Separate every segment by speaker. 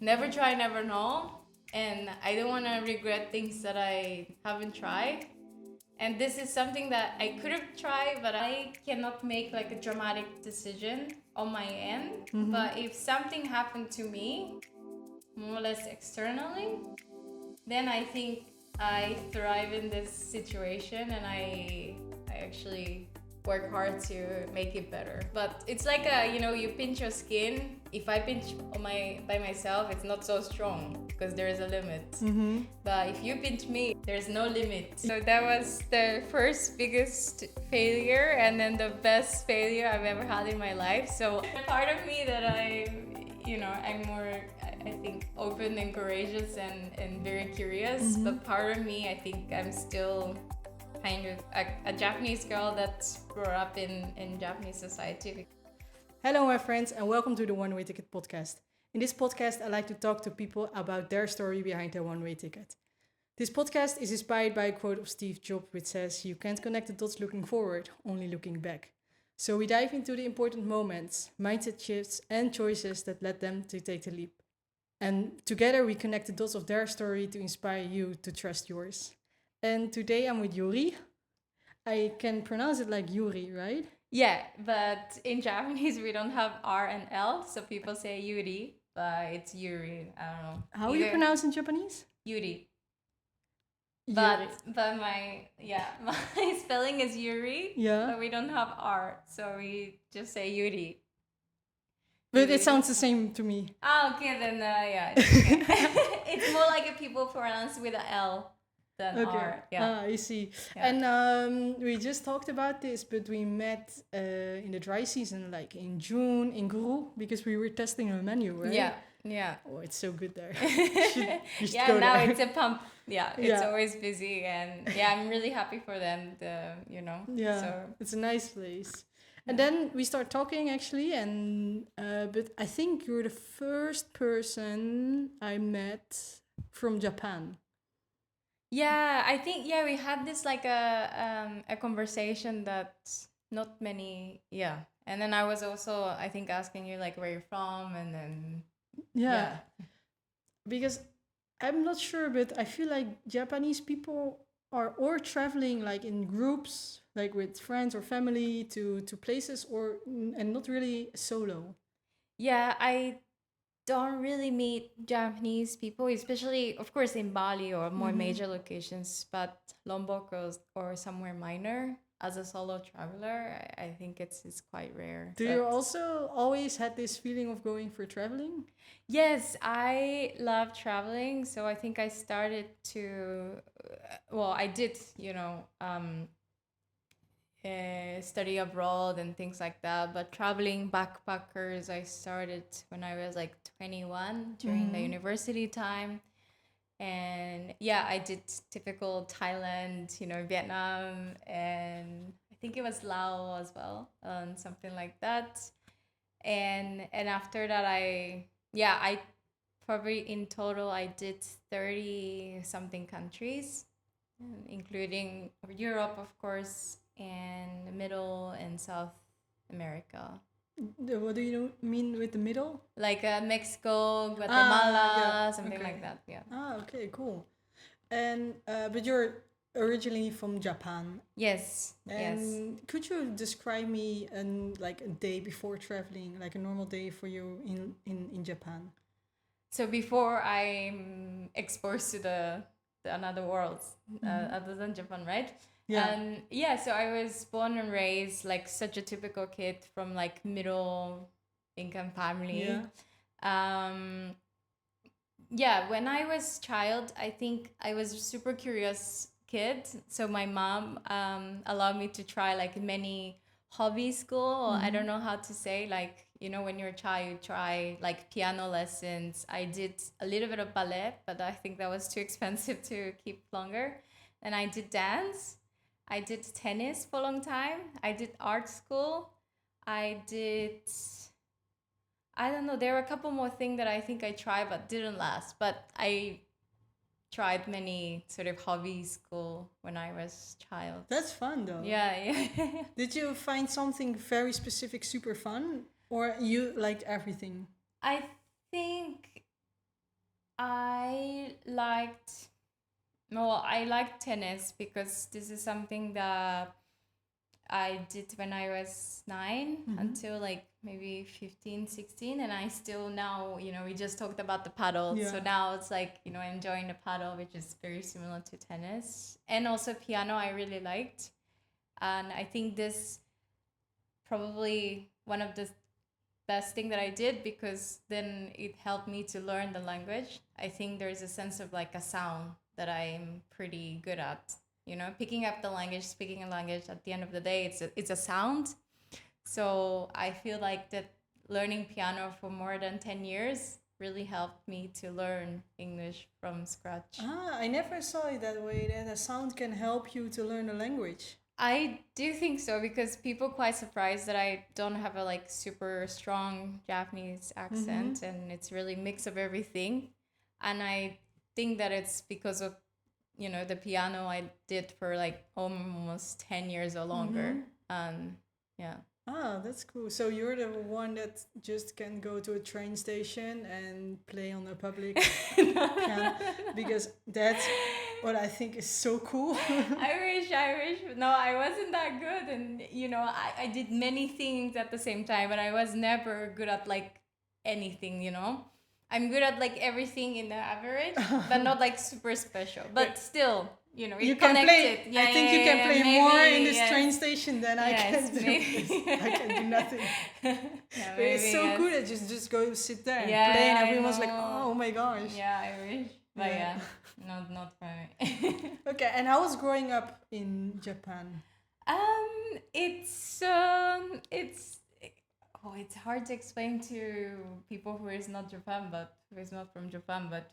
Speaker 1: never try, never know. And I don't want to regret things that I haven't tried. And this is something that I could have tried, but I cannot make like a dramatic decision on my end. But if something happened to me, more or less externally, then I think I thrive in this situation, and I actually work hard to make it better. But it's like you pinch your skin. If I pinch by myself, it's not so strong because there is a limit. But if you pinch me, there's no limit. So that was the first biggest failure, and then the best failure I've ever had in my life. So part of me that I'm more, I think, open and courageous and very curious. But part of me, I think I'm still kind of a Japanese girl that grew up in Japanese society.
Speaker 2: Hello, my friends, and welcome to the One Way Ticket podcast. In this podcast, I like to talk to people about their story behind their one-way ticket. This podcast is inspired by a quote of Steve Jobs, which says, "You can't connect the dots looking forward, only looking back." So we dive into the important moments, mindset shifts, and choices that led them to take the leap. And together we connect the dots of their story to inspire you to trust yours. And today I'm with Yuri. I can pronounce it like Yuri, right?
Speaker 1: Yeah, but in Japanese we don't have R and L, so people say Yuri, but it's Yuri. I don't know.
Speaker 2: How you pronounce in Japanese?
Speaker 1: Yuri.
Speaker 2: Yuri.
Speaker 1: But my spelling is Yuri.
Speaker 2: Yeah.
Speaker 1: But we don't have R, so we just say Yuri.
Speaker 2: But it sounds the same to me.
Speaker 1: Ah, okay, then it's okay. It's more like a people pronounce with a L than R. Yeah.
Speaker 2: I see.
Speaker 1: Yeah.
Speaker 2: And we just talked about this, but we met in the dry season, like in June in Guru, because we were testing a menu, right?
Speaker 1: Yeah.
Speaker 2: Oh, it's so good there. you should
Speaker 1: Yeah,
Speaker 2: go
Speaker 1: now
Speaker 2: there.
Speaker 1: it's a pump. Yeah, it's always busy, and I'm really happy for them.
Speaker 2: Yeah,
Speaker 1: So
Speaker 2: it's a nice place. And then we start talking actually, and but I think you're the first person I met from Japan.
Speaker 1: yeah, I think we had this like a conversation that not many and then I was also, I think, asking you like where you're from, and then
Speaker 2: Yeah. Because I'm not sure, but I feel like Japanese people are or traveling like in groups, like with friends or family to places, and not really solo.
Speaker 1: yeah, I don't really meet Japanese people, especially of course in Bali or more major locations, but Lombok or somewhere minor. As a solo traveler, I think it's quite rare.
Speaker 2: Do you also always had this feeling of going for traveling?
Speaker 1: Yes, I love traveling. So I think I started to, I did, study abroad and things like that. But traveling backpackers, I started when I was like 21 during the university time. And I did typical Thailand, Vietnam, and I think it was Laos as well, something like that. And after that, I probably in total I did 30 something countries, including Europe, of course, and Middle and South America.
Speaker 2: What do you mean with the middle?
Speaker 1: Like Mexico, Guatemala, something
Speaker 2: okay.
Speaker 1: like that. Yeah.
Speaker 2: Okay, cool. And but you're originally from Japan.
Speaker 1: Yes.
Speaker 2: And could you describe me like a day before traveling, like a normal day for you in Japan?
Speaker 1: So before I'm exposed to the another world, other than Japan, right?
Speaker 2: Yeah.
Speaker 1: So I was born and raised like such a typical kid from like middle income family. When I was child, I think I was a super curious kid. So my mom allowed me to try like many hobby school. I don't know how to say, like, when you're a child, you try like piano lessons. I did a little bit of ballet, but I think that was too expensive to keep longer. And I did dance. I did tennis for a long time. I did art school. I don't know, there were a couple more things that I think I tried but didn't last. But I tried many sort of hobby school when I was child.
Speaker 2: That's fun though.
Speaker 1: Yeah.
Speaker 2: Did you find something very specific super fun, or you liked everything?
Speaker 1: I think I liked tennis because this is something that I did when I was 9 until like maybe 15, 16. And I still now, we just talked about the paddle.
Speaker 2: Yeah.
Speaker 1: So now it's like, enjoying the paddle, which is very similar to tennis. And also piano, I really liked. And I think this probably one of the best thing that I did because then it helped me to learn the language. I think there's a sense of like a sound that I'm pretty good at. Picking up the language, speaking a language, at the end of the day, it's a sound. So I feel like that learning piano for more than 10 years really helped me to learn English from scratch.
Speaker 2: I never saw it that way, that a sound can help you to learn a language.
Speaker 1: I do think so because people quite surprised that I don't have a like super strong Japanese accent and it's really mix of everything. And I think that it's because of the piano I did for like almost 10 years or longer. Yeah.
Speaker 2: Ah, that's cool. So you're the one that just can go to a train station and play on a public piano, because that's what I think is so cool.
Speaker 1: I wish. No, I wasn't that good. And, I did many things at the same time, but I was never good at like anything, I'm good at like everything in the average, but not like super special. But still,
Speaker 2: you can play.
Speaker 1: Yeah,
Speaker 2: I think you can play
Speaker 1: maybe,
Speaker 2: more in this train station than I
Speaker 1: Yes,
Speaker 2: can do.
Speaker 1: maybe.
Speaker 2: I can do nothing.
Speaker 1: Yeah,
Speaker 2: But it's
Speaker 1: maybe,
Speaker 2: so
Speaker 1: yes.
Speaker 2: cool that you just go sit there and
Speaker 1: Yeah,
Speaker 2: play, and
Speaker 1: I
Speaker 2: everyone's like,
Speaker 1: know.
Speaker 2: "Oh my gosh!"
Speaker 1: Yeah, I wish. But
Speaker 2: Yeah.
Speaker 1: not for me.
Speaker 2: Okay, and how was growing up in Japan?
Speaker 1: It's hard to explain to people who is not from Japan, but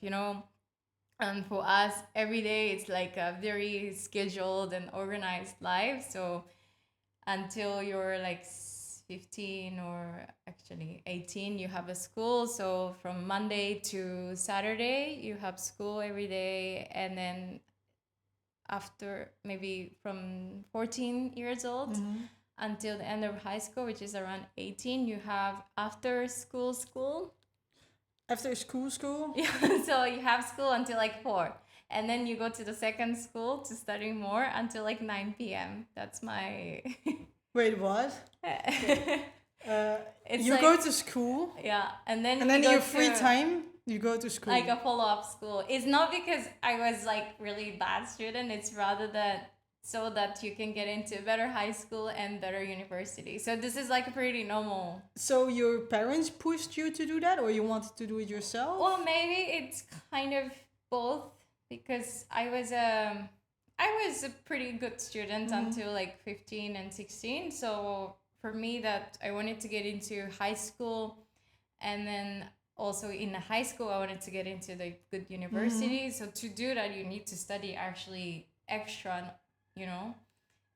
Speaker 1: for us every day it's like a very scheduled and organized life. So until you're like 15 or actually 18, you have a school. So from Monday to Saturday you have school every day, and then after maybe from 14 years old until the end of high school, which is around 18, you have after school.
Speaker 2: After school?
Speaker 1: Yeah, so you have school until like 4. And then you go to the second school to study more until like 9 p.m. That's my...
Speaker 2: Wait, what?
Speaker 1: It's
Speaker 2: you
Speaker 1: like,
Speaker 2: go to school?
Speaker 1: Yeah, and then
Speaker 2: in your free time, you go to school?
Speaker 1: Like a follow-up school. It's not because I was like really bad student. It's rather that so that you can get into better high school and better university. So this is like pretty normal.
Speaker 2: So your parents pushed you to do that, or you wanted to do it yourself?
Speaker 1: Well, maybe it's kind of both, because I was a pretty good student until like 15 and 16. So for me, that I wanted to get into high school, and then also in high school I wanted to get into the good university. So to do that, you need to study actually extra,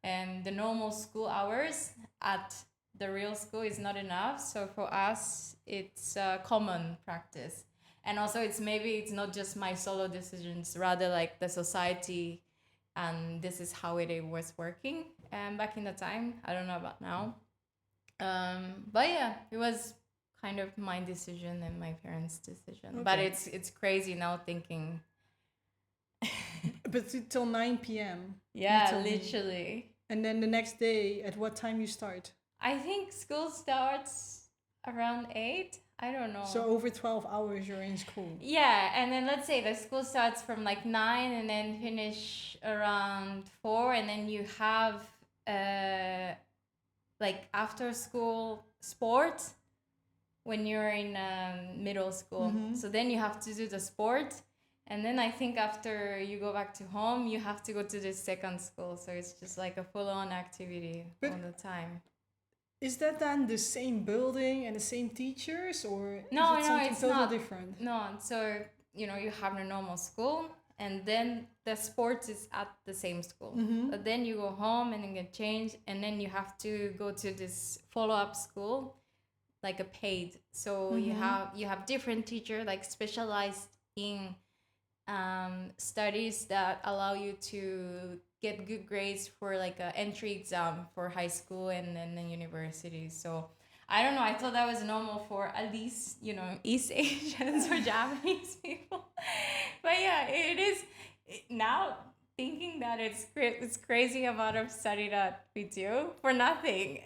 Speaker 1: and the normal school hours at the real school is not enough. So for us, it's a common practice. And also it's not just my solo decisions, rather like the society, and this is how it was working back in the time. I don't know about now. But yeah, it was kind of my decision and my parents' decision. Okay. But it's crazy now thinking.
Speaker 2: But till 9 p.m.
Speaker 1: Yeah, literally.
Speaker 2: And then the next day, at what time you start?
Speaker 1: I think school starts around 8. I don't know.
Speaker 2: So over 12 hours you're in school.
Speaker 1: Yeah, and then let's say the school starts from like 9 and then finish around 4, and then you have like after school sport when you're in middle school. So then you have to do the sport. And then I think after you go back to home, you have to go to the second school. So it's just like a full-on activity all the time.
Speaker 2: Is that then the same building and the same teachers, or is
Speaker 1: No,
Speaker 2: it something
Speaker 1: it's
Speaker 2: totally
Speaker 1: not
Speaker 2: different?
Speaker 1: No, so you have the normal school, and then the sports is at the same school. But then you go home and you get changed, and then you have to go to this follow-up school, like a paid. So you have different teachers like specialized in studies that allow you to get good grades for like an entry exam for high school and then university. So I don't know, I thought that was normal for at least East Asians or Japanese people. But yeah, it is now thinking that it's crazy amount of study that we do for nothing.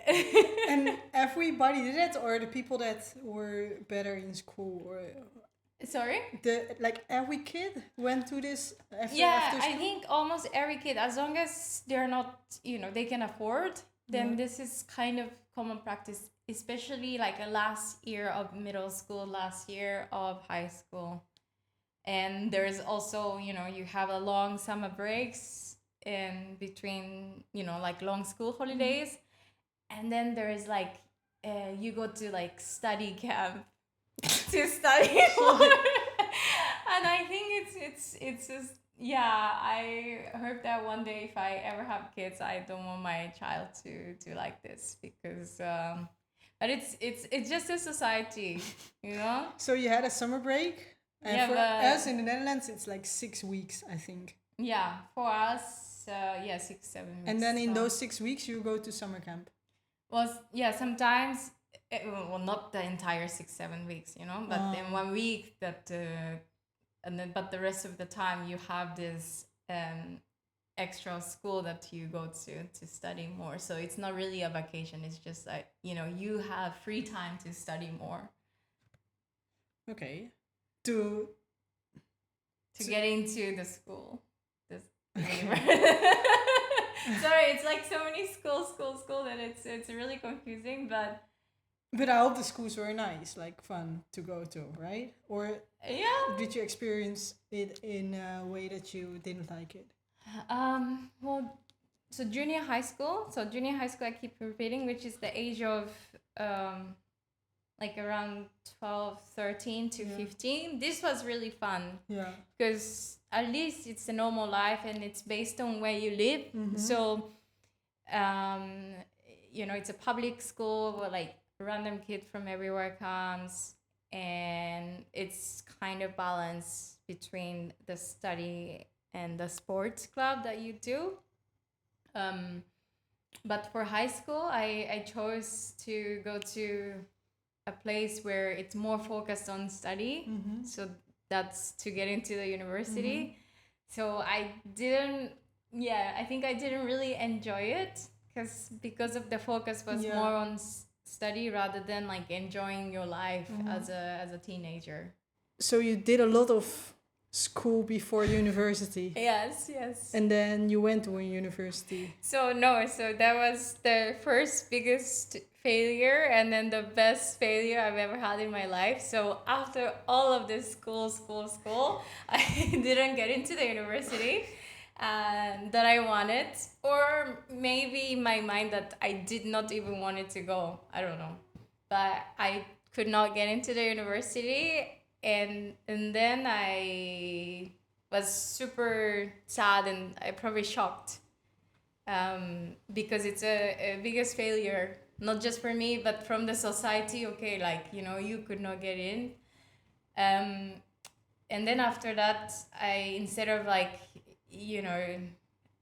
Speaker 2: And everybody did it, or the people that were better in school, or
Speaker 1: Sorry?
Speaker 2: every kid went to this after
Speaker 1: Yeah,
Speaker 2: school?
Speaker 1: I think almost every kid, as long as they're not, they can afford, then this is kind of common practice, especially like a last year of middle school, last year of high school. And there's also, you have a long summer breaks in between, like long school holidays. And then there's like, you go to like study camp to study more. And I think it's just, yeah, I hope that one day if I ever have kids, I don't want my child to do like this, because but it's just a society,
Speaker 2: So you had a summer break? And
Speaker 1: Yeah,
Speaker 2: for
Speaker 1: but
Speaker 2: us in the Netherlands, it's like 6 weeks, I think.
Speaker 1: yeah, for us, 6-7 weeks.
Speaker 2: And then in those 6 weeks, you go to summer camp.
Speaker 1: Well, yeah, sometimes, well, not the entire 6-7 weeks, but in 1 week but the rest of the time you have this extra school that you go to study more. So it's not really a vacation. It's just like, you have free time to study more.
Speaker 2: Okay. To
Speaker 1: get into the school. Sorry, it's like so many school that it's really confusing, but
Speaker 2: I hope the schools were nice, like fun to go to, right? Or
Speaker 1: yeah.
Speaker 2: did you experience it in a way that you didn't like it?
Speaker 1: Well, so junior high school I keep repeating, which is the age of like around 12, 13 to 15. This was really fun.
Speaker 2: Yeah.
Speaker 1: Because at least it's a normal life and it's based on where you live. So, it's a public school where like random kid from everywhere comes, and it's kind of balance between the study and the sports club that you do. But for high school, I chose to go to a place where it's more focused on study. So that's to get into the university. So I think I didn't really enjoy it because of the focus was more on study rather than like enjoying your life as a teenager.
Speaker 2: So you did a lot of school before university.
Speaker 1: Yes.
Speaker 2: And then you went to a university.
Speaker 1: So that was the first biggest failure and then the best failure I've ever had in my life. So after all of this school, I didn't get into the university that I wanted, or maybe in my mind that I did not even want it to go. I don't know. But I could not get into the university, and then I was super sad and I probably shocked because it's a biggest failure, not just for me but from the society. Okay, like you could not get in, and then after that I, instead of like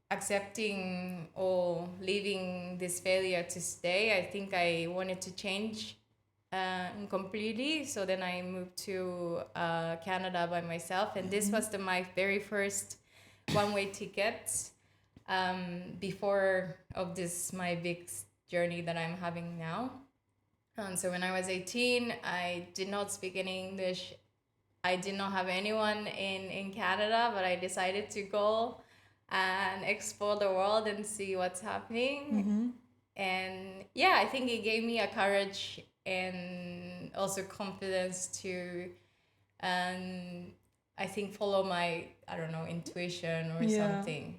Speaker 1: accepting or leaving this failure to stay, I think I wanted to change completely. So then I moved to Canada by myself, and this was my very first one-way ticket before of this my big journey that I'm having now. And so when I was 18, I did not speak any English. I did not have anyone in Canada, but I decided to go and explore the world and see what's happening. And yeah, I think it gave me a courage and also confidence to I think follow my, I don't know, intuition or something.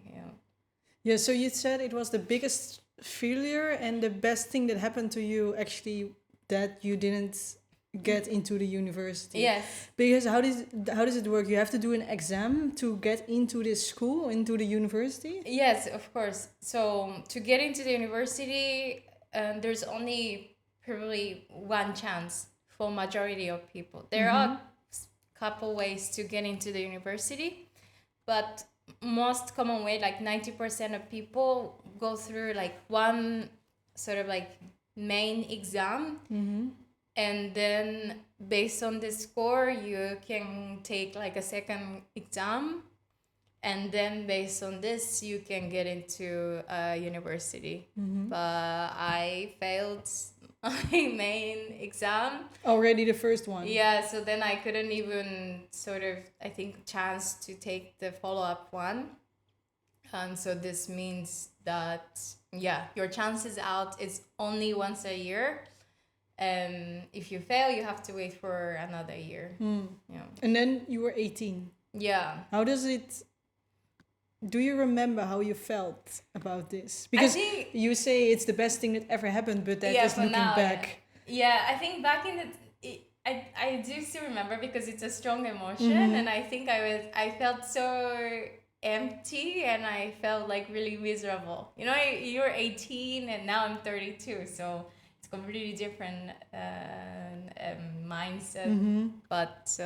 Speaker 2: Yeah, so you said it was the biggest failure and the best thing that happened to you, actually, that you didn't get into the university.
Speaker 1: Yes.
Speaker 2: Because how does it work? You have to do an exam to get into this school, into the university?
Speaker 1: Yes, of course. So to get into the university, there's only probably one chance for majority of people. There are couple ways to get into the university, but most common way, like 90% of people go through like one sort of like main exam, And then based on this score, you can take like a second exam. And then based on this, you can get into a university. But I failed my main exam.
Speaker 2: Already the first one.
Speaker 1: Yeah, so then I couldn't even sort of, I think, chance to take the follow-up one. And so this means that, yeah, your chances out is only once a year. And if you fail, you have to wait for another year. Yeah.
Speaker 2: And then you were 18.
Speaker 1: Yeah.
Speaker 2: How does it... Do you remember how you felt about this? Because you say it's the best thing that ever happened, but that is looking back.
Speaker 1: Yeah, I think back in I do still remember because it's a strong emotion, and I think I felt so empty, and I felt like really miserable. You know, you're 18 and now I'm 32, so it's completely different mindset. But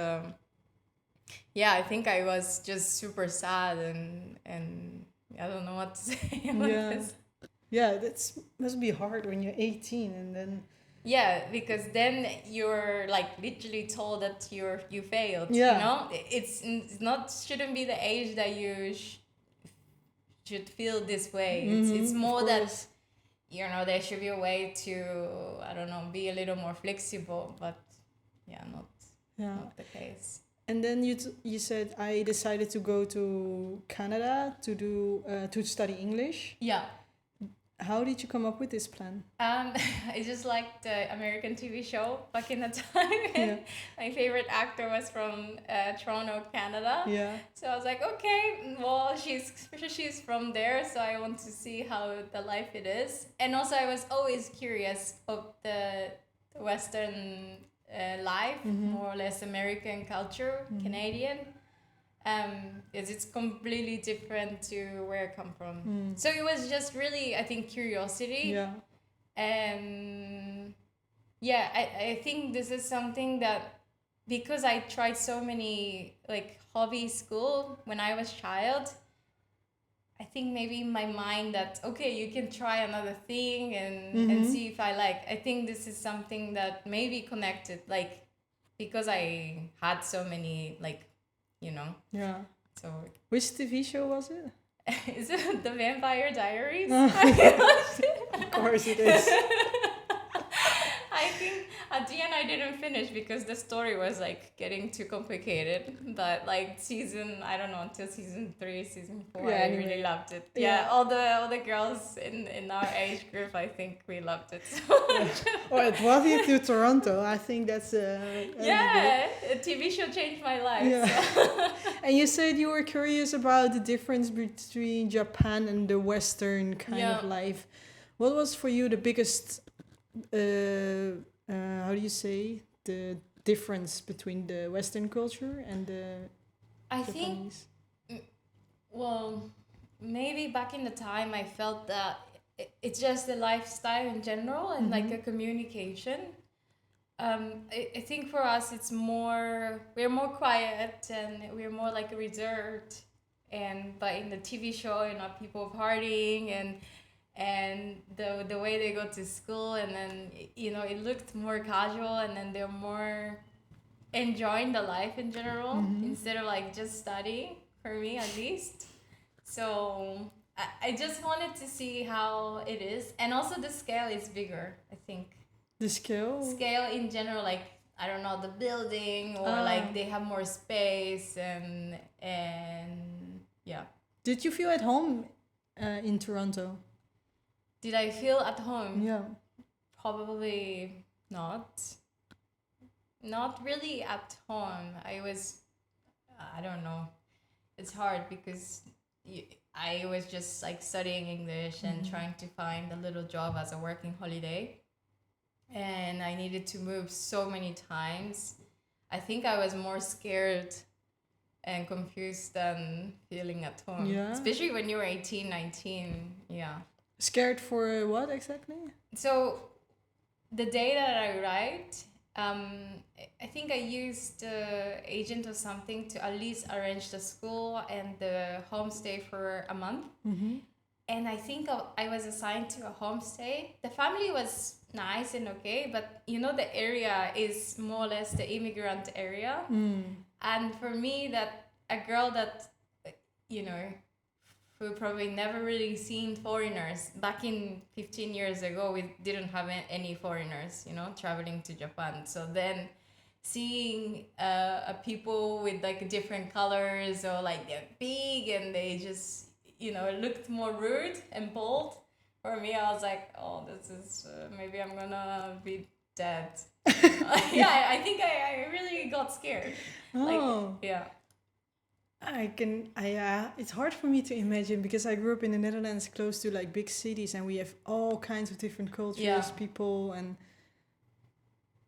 Speaker 1: yeah, I think I was just super sad and I don't know what to say about this.
Speaker 2: Yeah, that must be hard when you're 18 and then...
Speaker 1: Yeah, because then you're like literally told that you failed.
Speaker 2: Yeah.
Speaker 1: You know, it's not shouldn't be the age that you should feel this way. It's more that, you know, there should be a way to, I don't know, be a little more flexible. But yeah, not the case.
Speaker 2: And then you said, I decided to go to Canada to study English.
Speaker 1: Yeah.
Speaker 2: How did you come up with this plan?
Speaker 1: I just liked the American TV show back in the time. And my favorite actor was from Toronto, Canada.
Speaker 2: Yeah.
Speaker 1: So I was like, okay, well, she's from there, so I want to see how the life it is. And also, I was always curious of the Western life, more or less American culture, Canadian. Because it's completely different to where I come from. So it was just really, I think, curiosity.
Speaker 2: Yeah.
Speaker 1: And yeah, I think this is something that, because I tried so many like hobby school when I was child, I think maybe in my mind that, okay, you can try another thing and see if I like. I think this is something that maybe connected, like, because I had so many, like, you know.
Speaker 2: Yeah.
Speaker 1: So
Speaker 2: which TV show was it?
Speaker 1: Is it The Vampire Diaries?
Speaker 2: Of course it is.
Speaker 1: I think at the end I didn't finish because the story was like getting too complicated. But like I don't know, until season 3, season 4, I really loved it. Yeah, all the girls in our age group, I think we loved it so much.
Speaker 2: Well, it brought you to Toronto. I think that's a
Speaker 1: TV show changed my life.
Speaker 2: Yeah.
Speaker 1: So.
Speaker 2: And you said you were curious about the difference between Japan and the Western kind of life. What was for you the biggest, how do you say, the difference between the Western culture and the Japanese?
Speaker 1: Think, well, maybe back in the time I felt that it's just the lifestyle in general and like a communication. I think for us it's we're more quiet and we're more like reserved, but in the TV show, you know, people partying and the way they go to school, and then, you know, it looked more casual, and then they're more enjoying the life in general instead of like just studying, for me at least. So I just wanted to see how it is, and also the scale is bigger, I think.
Speaker 2: The scale
Speaker 1: in general, like, I don't know, the building, or like they have more space, and yeah.
Speaker 2: Did you feel at home in Toronto?
Speaker 1: Did I feel at home?
Speaker 2: Yeah.
Speaker 1: Probably not. Not really at home. I don't know. It's hard because I was just like studying English and trying to find a little job as a working holiday. And I needed to move so many times. I think I was more scared and confused than feeling at home.
Speaker 2: Yeah.
Speaker 1: Especially when you were 18, 19. Yeah.
Speaker 2: Scared for what exactly?
Speaker 1: So the day that I arrived, I think I used the agent or something to at least arrange the school and the homestay for a month. And I think I was assigned to a homestay. The family was nice and okay, but you know, the area is more or less the immigrant area. And for me, that a girl that, you know, who probably never really seen foreigners, back in 15 years ago, we didn't have any foreigners, you know, traveling to Japan. So then seeing a people with like different colors, or like they're big and they just, you know, looked more rude and bold. For me, I was like, oh, this is maybe I'm gonna be dead. Yeah, I think I really got scared. Like,
Speaker 2: Oh,
Speaker 1: yeah.
Speaker 2: it's hard for me to imagine because I grew up in the Netherlands close to like big cities and we have all kinds of different cultures,
Speaker 1: Yeah.
Speaker 2: people,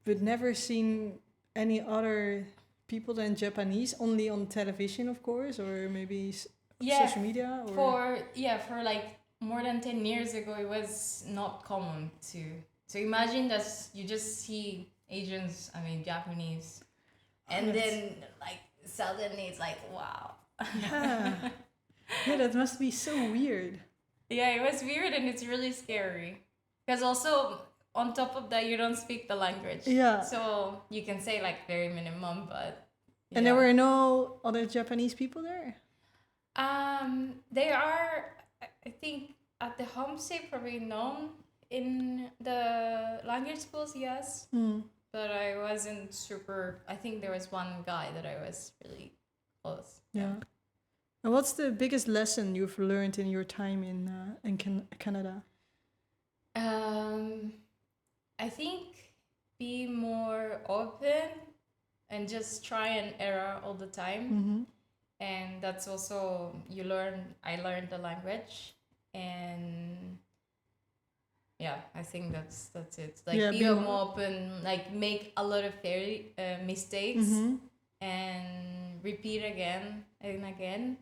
Speaker 2: but never seen any other people than Japanese, only on television, of course, or maybe social media. Or
Speaker 1: For like more than 10 years ago, it was not common to imagine that you just see Asians, I mean Japanese, and then like suddenly it's like, wow.
Speaker 2: Yeah. Yeah, that must be so weird.
Speaker 1: Yeah, it was weird and it's really scary. Because also, on top of that, you don't speak the language.
Speaker 2: Yeah.
Speaker 1: So you can say like very minimum, but.
Speaker 2: And there were no other Japanese people there?
Speaker 1: They are, I think, at the homestay probably known. In the language schools, yes. But I wasn't super. I think there was one guy that I was really close.
Speaker 2: Yeah. And what's the biggest lesson you've learned in your time in Canada?
Speaker 1: I think be more open and just try and error all the time. And that's also I learned the language, and yeah, I think that's it. Like be more open, like make a lot of mistakes and repeat again and again.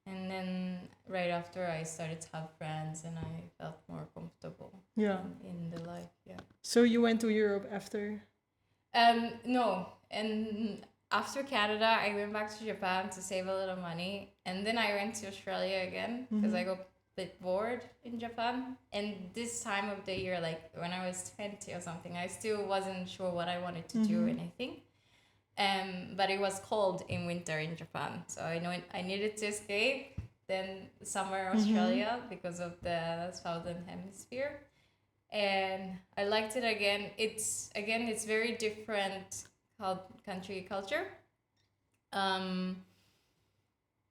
Speaker 1: And then right after I started to have friends and I felt more comfortable in the life. Yeah.
Speaker 2: So you went to Europe after?
Speaker 1: No. And after Canada, I went back to Japan to save a little money. And then I went to Australia again because I got a bit bored in Japan. And this time of the year, like when I was 20 or something, I still wasn't sure what I wanted to do, anything. But it was cold in winter in Japan, so I know I needed to escape. Then somewhere Australia because of the southern hemisphere, and I liked it again. It's very different country culture.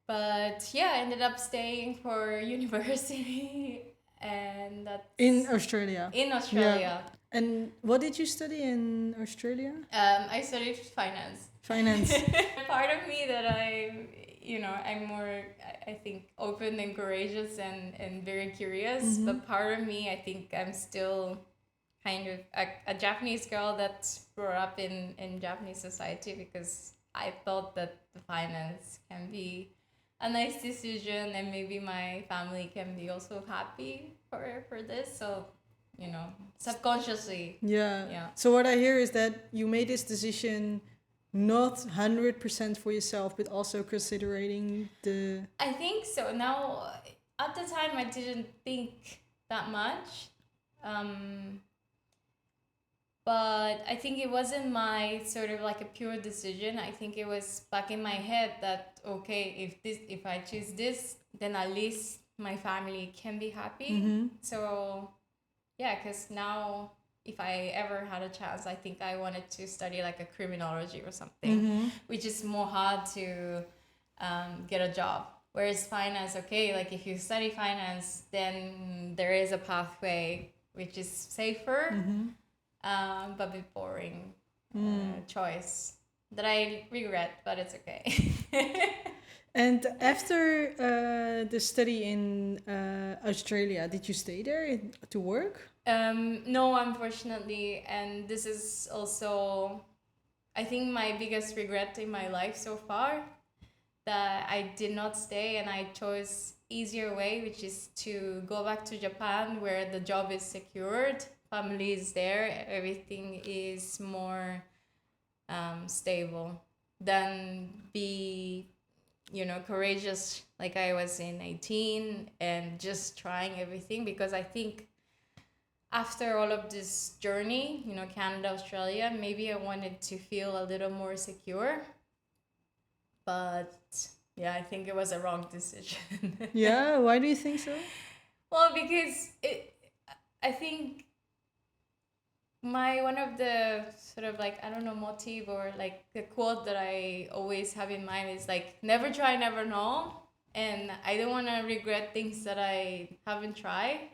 Speaker 1: But yeah, I ended up staying for university, and that's
Speaker 2: in Australia.
Speaker 1: Yeah.
Speaker 2: And what did you study in Australia?
Speaker 1: I studied finance.
Speaker 2: Finance.
Speaker 1: Part of me that I'm more, I think, open and courageous and very curious. But part of me, I think I'm still kind of a Japanese girl that grew up in Japanese society, because I thought that the finance can be a nice decision and maybe my family can be also happy for this. So, subconsciously.
Speaker 2: Yeah. So what I hear is that you made this decision not 100% for yourself, but also considering the...
Speaker 1: I think so. Now, at the time, I didn't think that much. But I think it wasn't my sort of like a pure decision. I think it was back in my head that, okay, if I choose this, then at least my family can be happy. So... yeah, because now if I ever had a chance, I think I wanted to study like a criminology or something, which is more hard to get a job. Whereas finance, okay, like if you study finance, then there is a pathway which is safer, but a bit boring choice that I regret, but it's okay.
Speaker 2: And after the study in Australia, did you stay there to work?
Speaker 1: No, unfortunately. And this is also, I think, my biggest regret in my life so far, that I did not stay and I chose easier way, which is to go back to Japan, where the job is secured, family is there, everything is more stable, than be courageous like I was in 18 and just trying everything, because I think after all of this journey, Canada, Australia, maybe I wanted to feel a little more secure. But yeah, I think it was a wrong decision.
Speaker 2: Yeah, why do you think so?
Speaker 1: Well, because I think one of the sort of like, I don't know, motive or like the quote that I always have in mind is like, never try, never know. And I don't want to regret things that I haven't tried.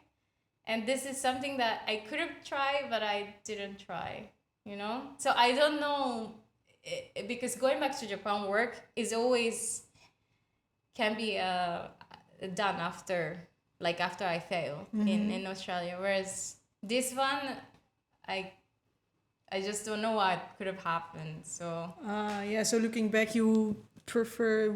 Speaker 1: And this is something that I could have tried, but I didn't try, So I don't know, because going back to Japan work is always can be done after I fail in Australia. Whereas this one, I just don't know what could have happened. So
Speaker 2: Yeah, so looking back, you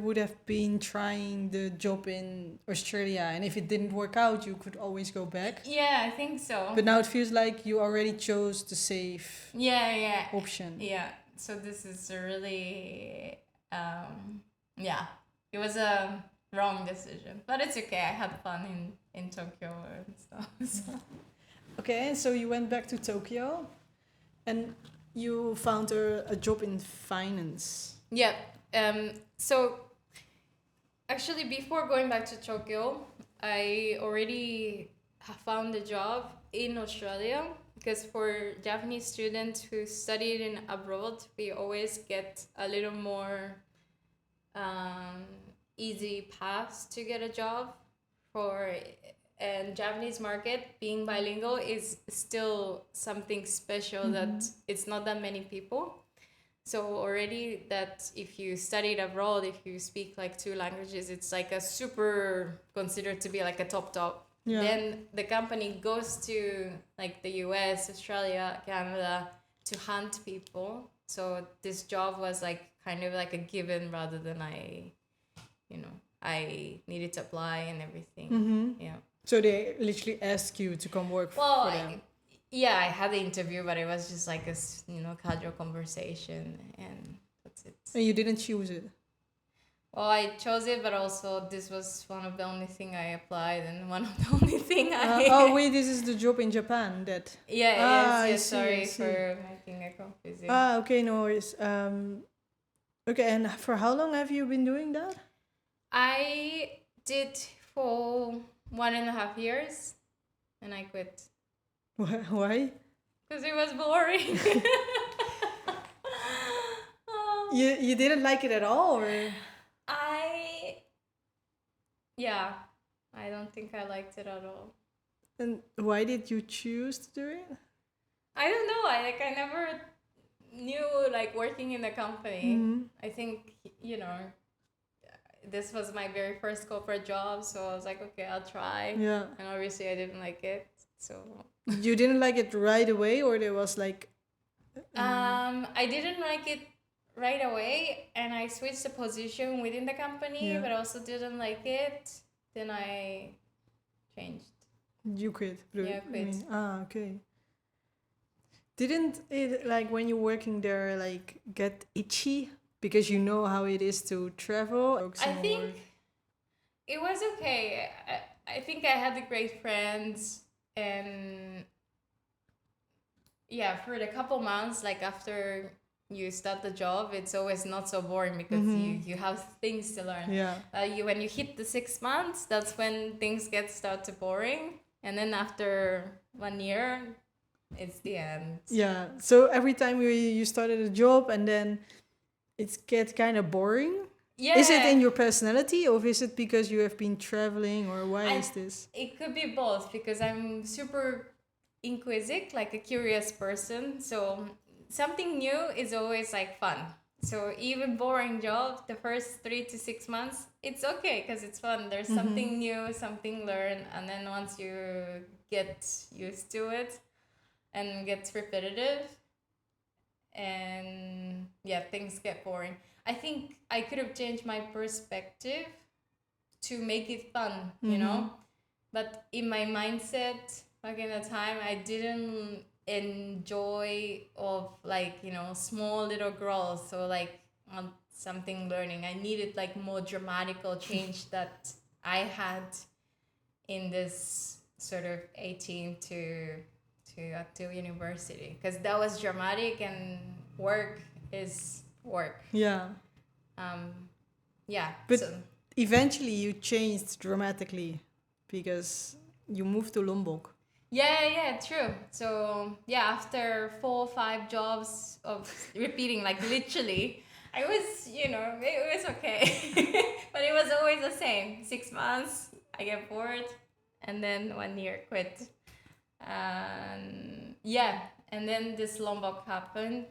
Speaker 2: would have been trying the job in Australia, and if it didn't work out, you could always go back.
Speaker 1: yeah, I think so.
Speaker 2: But now it feels like you already chose the safe
Speaker 1: yeah
Speaker 2: option.
Speaker 1: Yeah. So this is a really yeah, it was a wrong decision, but it's okay. I had fun in Tokyo and stuff. So.
Speaker 2: Okay, and so you went back to Tokyo, and you found a job in finance.
Speaker 1: Yeah. So actually, before going back to Tokyo, I already found a job in Australia, because for Japanese students who studied in abroad, we always get a little more easy paths to get a job. And Japanese market, being bilingual is still something special that it's not that many people. So already that if you studied abroad, if you speak like 2 languages, it's like a super considered to be like a top. Yeah. Then the company goes to like the US, Australia, Canada to hunt people. So this job was like kind of like a given rather than I needed to apply and everything. Yeah.
Speaker 2: So they literally asked you to come work for them.
Speaker 1: Yeah, I had the interview, but it was just like a casual conversation, and that's it.
Speaker 2: And you didn't choose it?
Speaker 1: Well, I chose it, but also this was one of the only thing I applied, and one of the only thing I...
Speaker 2: oh, wait, this is the job in Japan that...
Speaker 1: Yes, sorry for making it confusing.
Speaker 2: Okay, no worries. Okay, and for how long have you been doing that?
Speaker 1: I did for 1.5 years, and I quit.
Speaker 2: Why?
Speaker 1: Because it was boring.
Speaker 2: You didn't like it at all, or?
Speaker 1: I don't think I liked it at all.
Speaker 2: And why did you choose to do it?
Speaker 1: I don't know. I never knew like working in a company. I think this was my very first corporate job, so I was like, okay, I'll try.
Speaker 2: Yeah.
Speaker 1: And obviously I didn't like it. So
Speaker 2: you didn't like it right away, or there was like
Speaker 1: I didn't like it right away, and I switched the position within the company, but I also didn't like it. Then I changed.
Speaker 2: You quit?
Speaker 1: Yeah, I quit.
Speaker 2: Okay. Didn't it, like, when you're working there, like, get itchy because you know how it is to travel?
Speaker 1: I think it was okay. I think I had great friends, and yeah, for the couple months, like after you start the job, it's always not so boring because you have things to learn.
Speaker 2: Yeah.
Speaker 1: When you hit the 6 months, that's when things start to boring, and then after 1 year, it's the end.
Speaker 2: Yeah. So every time you started a job and then it gets kind of boring.
Speaker 1: Yeah.
Speaker 2: Is it in your personality, or is it because you have been traveling, or why is this?
Speaker 1: It could be both, because I'm super inquisitive, like a curious person. So something new is always like fun. So even boring job, the first 3 to 6 months, it's okay because it's fun. There's something new, something learned, and then once you get used to it and gets repetitive, and yeah, things get boring. I think I could have changed my perspective to make it fun, you know? But in my mindset, like in the time, I didn't enjoy of like, small little growth. So like on something learning, I needed like more dramatical change that I had in this sort of 18 to to university, because that was dramatic, and work is work.
Speaker 2: Yeah.
Speaker 1: Yeah.
Speaker 2: But
Speaker 1: so,
Speaker 2: eventually you changed dramatically because you moved to Lombok.
Speaker 1: yeah, true. So yeah, after 4 or 5 jobs of repeating, like literally, I was, it was okay, but it was always the same. 6 months, I get bored, and then 1 year quit. Yeah, and then this Lombok happened.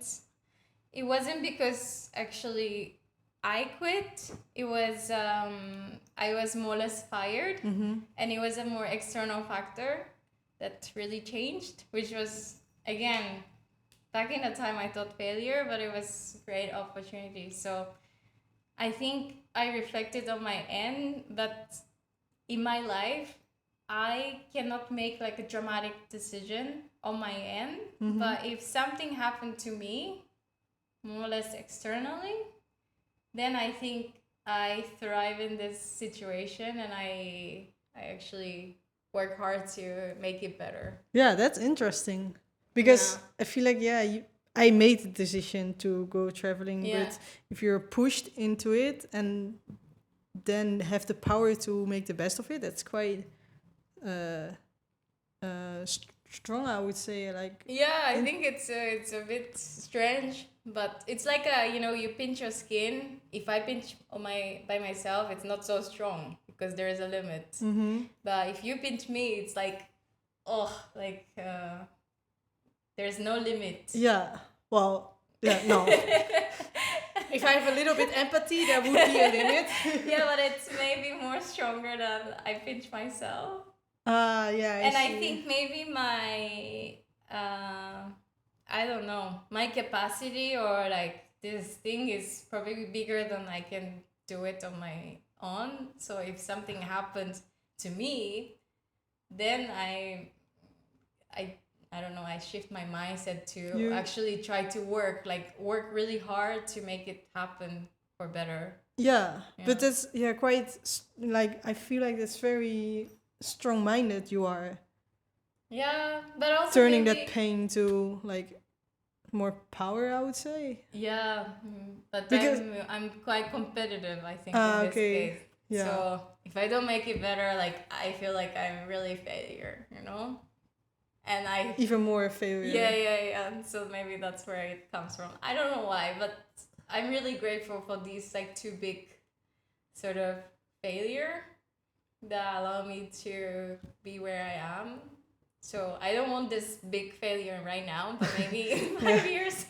Speaker 1: It wasn't because actually I quit. It was I was more or less fired, and it was a more external factor that really changed, which was, again, back in the time I thought failure, but it was great opportunity. So I think I reflected on my end that in my life I cannot make like a dramatic decision on my end, but if something happened to me more or less externally, then I think I thrive in this situation, and I actually work hard to make it better.
Speaker 2: Yeah, that's interesting. Because I feel like, I made the decision to go traveling, but if you're pushed into it and then have the power to make the best of it, that's quite strong, I would say. Like,
Speaker 1: I think it's a bit strange, but it's like you pinch your skin. If I pinch by myself, it's not so strong because there is a limit. But if you pinch me, it's like, there's no limit.
Speaker 2: Yeah. Well, no. If I have a little bit empathy, there would be a limit.
Speaker 1: Yeah, but it's maybe more stronger than I pinch myself.
Speaker 2: Yeah.
Speaker 1: I think maybe my I don't know, my capacity, or like this thing is probably bigger than I can do it on my own. So if something happens to me, then I don't know, I shift my mindset to actually try to work really hard to make it happen for better.
Speaker 2: Yeah. But that's quite like, I feel like that's very strong-minded you are.
Speaker 1: Yeah, but also
Speaker 2: turning that pain to like more power, I would say.
Speaker 1: Yeah, but because I'm quite competitive, I think, in this case. Yeah. So if I don't make it better, like, I feel like I'm really a failure, And I
Speaker 2: even more a failure.
Speaker 1: Yeah. So maybe that's where it comes from. I don't know why, but I'm really grateful for these like two big sort of failure that allow me to be where I am. So I don't want this big failure right now, but maybe in 5 years.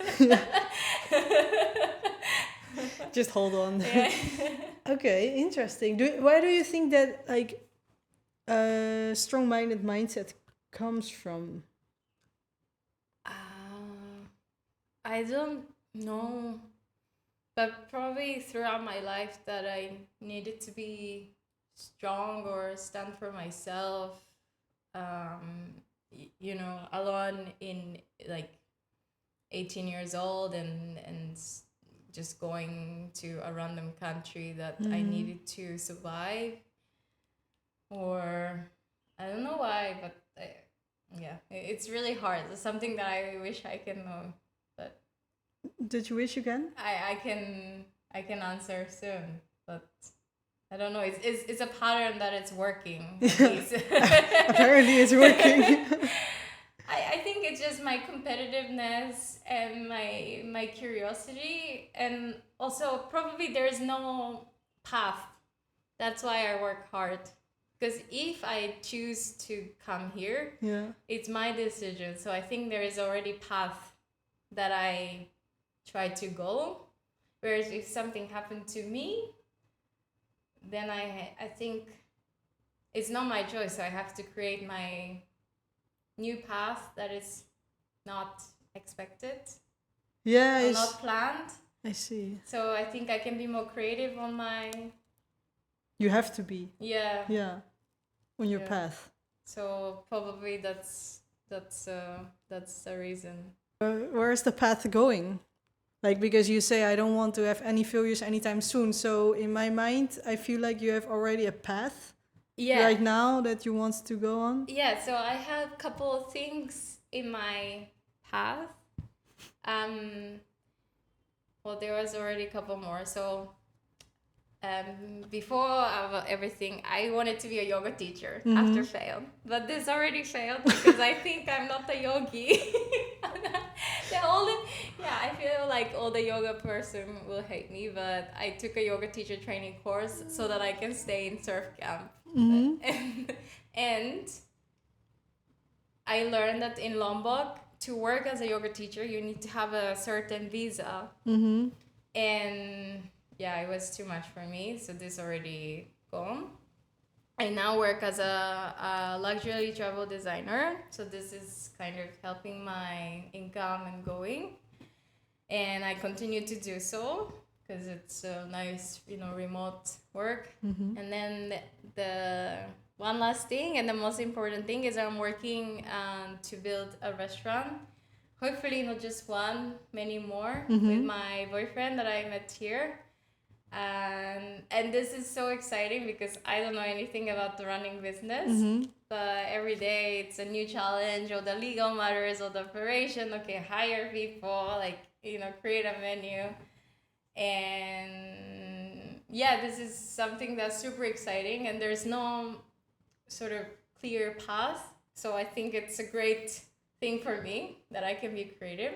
Speaker 2: Just hold on. Yeah. Okay, interesting. Where do you think that like strong-minded mindset comes from?
Speaker 1: I don't know, but probably throughout my life that I needed to be strong or stand for myself. Alone in like 18 years old and just going to a random country that I needed to survive, or I don't know why, but it's really hard. It's something that I wish I can know, but
Speaker 2: did you wish you can?
Speaker 1: I can answer soon, but I don't know. It's a pattern that it's working.
Speaker 2: Apparently, it's working.
Speaker 1: I think it's just my competitiveness and my curiosity, and also probably there's no path. That's why I work hard. Because if I choose to come here, it's my decision. So I think there is already path that I try to go. Whereas if something happened to me, then I think it's not my choice. So I have to create my new path that is not expected.
Speaker 2: Yeah,
Speaker 1: or not planned.
Speaker 2: I see.
Speaker 1: So I think I can be more creative on my...
Speaker 2: You have to be.
Speaker 1: Yeah.
Speaker 2: Yeah. On your path.
Speaker 1: So probably that's the reason.
Speaker 2: Where is the path going? Like, because you say I don't want to have any failures anytime soon. So in my mind, I feel like you have already a path right now that you want to go on.
Speaker 1: Yeah, so I have a couple of things in my path. Well, there was already a couple more. So before everything, I wanted to be a yoga teacher after failed. But this already failed because I think I'm not a yogi. I feel like all the yoga person will hate me, but I took a yoga teacher training course so that I can stay in surf camp. And I learned that in Lombok, to work as a yoga teacher, you need to have a certain visa. And yeah, it was too much for me, so this already gone. I now work as a luxury travel designer, so this is kind of helping my income and going. And I continue to do so because it's a nice, remote work. And then the one last thing, and the most important thing, is I'm working to build a restaurant. Hopefully not just one, many more, with my boyfriend that I met here. And this is so exciting because I don't know anything about the running business, but every day it's a new challenge, or the legal matters, or the operation. Okay, hire people, create a menu. And yeah, this is something that's super exciting, and there's no sort of clear path. So I think it's a great thing for me that I can be creative.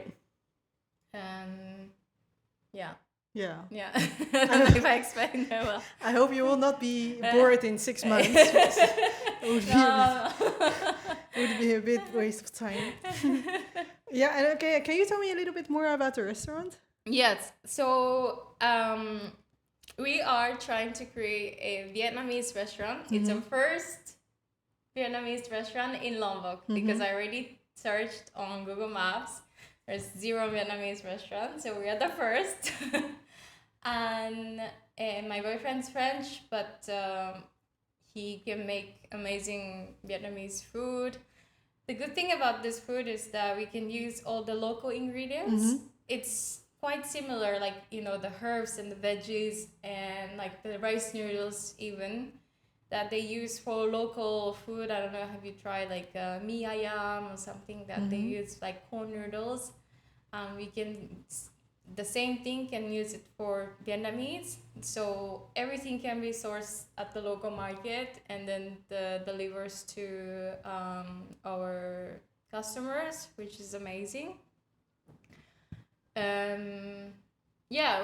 Speaker 1: Yeah.
Speaker 2: Yeah.
Speaker 1: I don't know if I explained that well.
Speaker 2: I hope you will not be bored in 6 months. It would be a bit waste of time. Yeah, and okay, can you tell me a little bit more about the restaurant?
Speaker 1: Yes. So we are trying to create a Vietnamese restaurant. It's a first Vietnamese restaurant in Lombok, because I already searched on Google Maps. There's 0 Vietnamese restaurants, so we are the first. And my boyfriend's French, but he can make amazing Vietnamese food. The good thing about this food is that we can use all the local ingredients. It's quite similar, the herbs and the veggies and the rice noodles even, that they use for local food. I don't know, have you tried mi ayam or something that they use corn noodles? We can, the same thing, can use it for Vietnamese. So everything can be sourced at the local market and then delivers to our customers, which is amazing.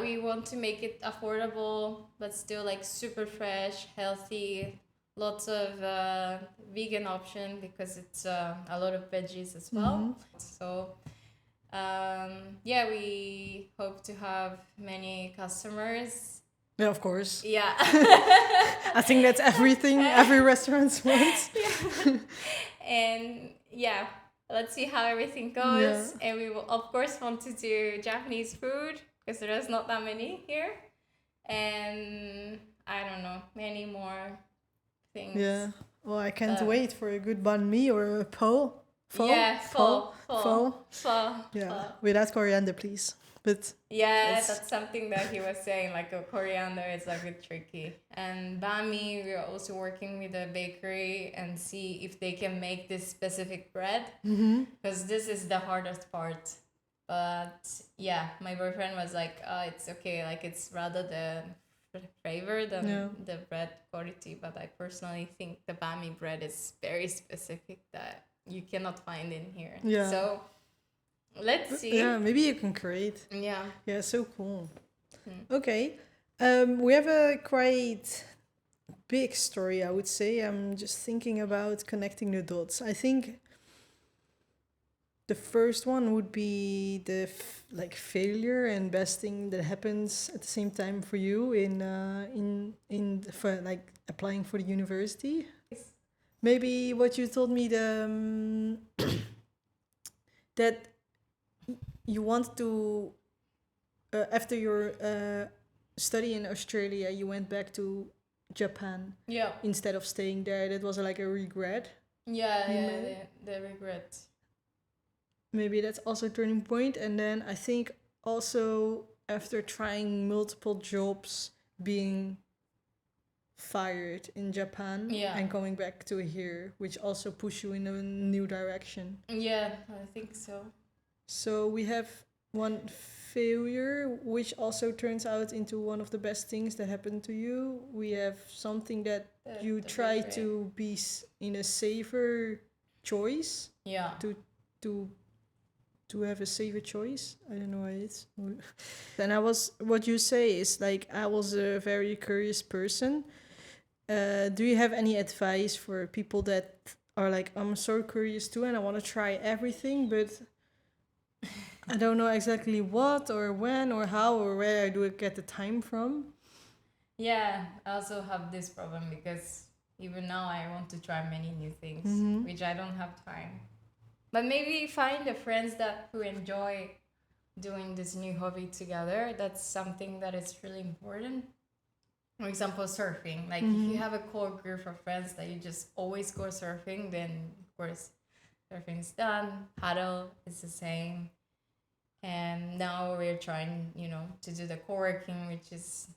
Speaker 1: We want to make it affordable, but still super fresh, healthy, lots of vegan option, because it's a lot of veggies as well. So we hope to have many customers.
Speaker 2: Yeah, of course.
Speaker 1: Yeah.
Speaker 2: I think that's everything every restaurant wants.
Speaker 1: And let's see how everything goes. Yeah. And we will, of course, want to do Japanese food, because there's not that many here. And I don't know, many more things.
Speaker 2: Yeah. Well, I can't wait for a good banh mi or a pho.
Speaker 1: Pho. Yeah, pho.
Speaker 2: Yeah, without coriander, please. But
Speaker 1: that's something that he was saying, a coriander is a bit tricky. And banh mi, we're also working with a bakery and see if they can make this specific bread, because this is the hardest part. But my boyfriend was it's okay, it's rather the flavor than the bread quality. But I personally think the banh mi bread is very specific that you cannot find in here. Yeah. So let's see.
Speaker 2: Yeah, maybe you can create.
Speaker 1: Yeah.
Speaker 2: Yeah, so cool. Okay. We have a quite big story, I would say. I'm just thinking about connecting the dots. I think the first one would be the failure and best thing that happens at the same time for you in applying for the university. Maybe what you told me, that you want to, after your study in Australia, you went back to Japan.
Speaker 1: Yeah.
Speaker 2: Instead of staying there. That was a regret.
Speaker 1: Yeah, the regret.
Speaker 2: Maybe that's also a turning point. And then I think also after trying multiple jobs, being fired in Japan
Speaker 1: Yeah.
Speaker 2: and coming back to here, which also push you in a new direction.
Speaker 1: Yeah, I think so.
Speaker 2: So we have one failure, which also turns out into one of the best things that happened to you. We have something that you
Speaker 1: The
Speaker 2: try
Speaker 1: regret.
Speaker 2: to be in a safer choice,
Speaker 1: Yeah.
Speaker 2: to have a safer choice. I don't know why it's. Then what you say is like, I was a very curious person. Do you have any advice for people that are like, I'm so curious too and I want to try everything, but I don't know exactly what or when or how or where I do get the time from?
Speaker 1: Yeah, I also have this problem because even now I want to try many new things,
Speaker 2: Mhm.
Speaker 1: which I don't have time. But maybe find the friends who enjoy doing this new hobby together. That's something that is really important. For example, surfing. Like if you have a core group of friends that you just always go surfing, then of course surfing's done. Paddle is the same. And now we're trying, to do the co-working, which is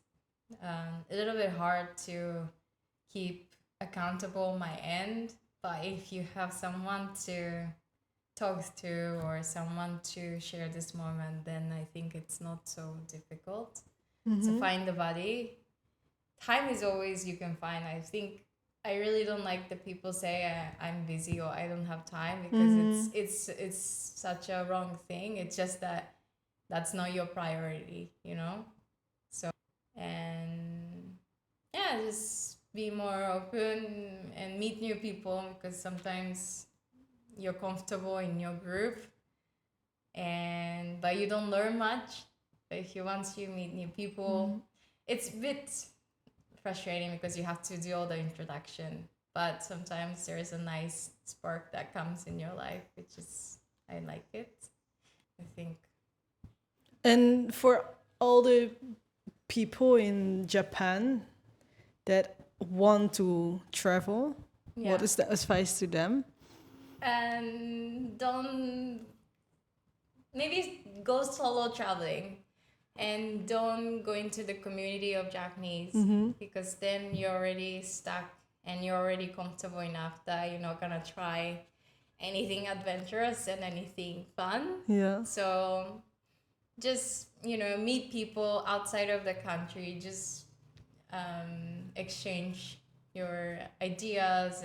Speaker 1: a little bit hard to keep accountable my end. But if you have someone to talk to or someone to share this moment, then I think it's not so difficult to find the body. Time is always you can find. I think I really don't like the people say I'm busy or I don't have time, because it's such a wrong thing. It's just that that's not your priority, So, and yeah, just be more open and meet new people, because sometimes you're comfortable in your group but you don't learn much. But if you once you meet new people, it's a bit frustrating because you have to do all the introduction, but sometimes there's a nice spark that comes in your life, which is, I like it, I think.
Speaker 2: And for all the people in Japan that want to travel, what is the advice to them?
Speaker 1: And maybe go solo traveling, and don't go into the community of Japanese, because then you're already stuck and you're already comfortable enough that you're not gonna try anything adventurous and anything fun.
Speaker 2: Yeah.
Speaker 1: So just, meet people outside of the country, just exchange your ideas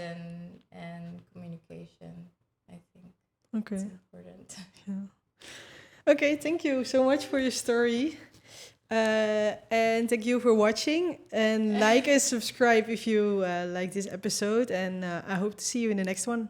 Speaker 1: and communication, I think.
Speaker 2: Okay.
Speaker 1: It's important.
Speaker 2: Yeah. Okay, thank you so much for your story. And thank you for watching. And like and subscribe if you like this episode. And I hope to see you in the next one.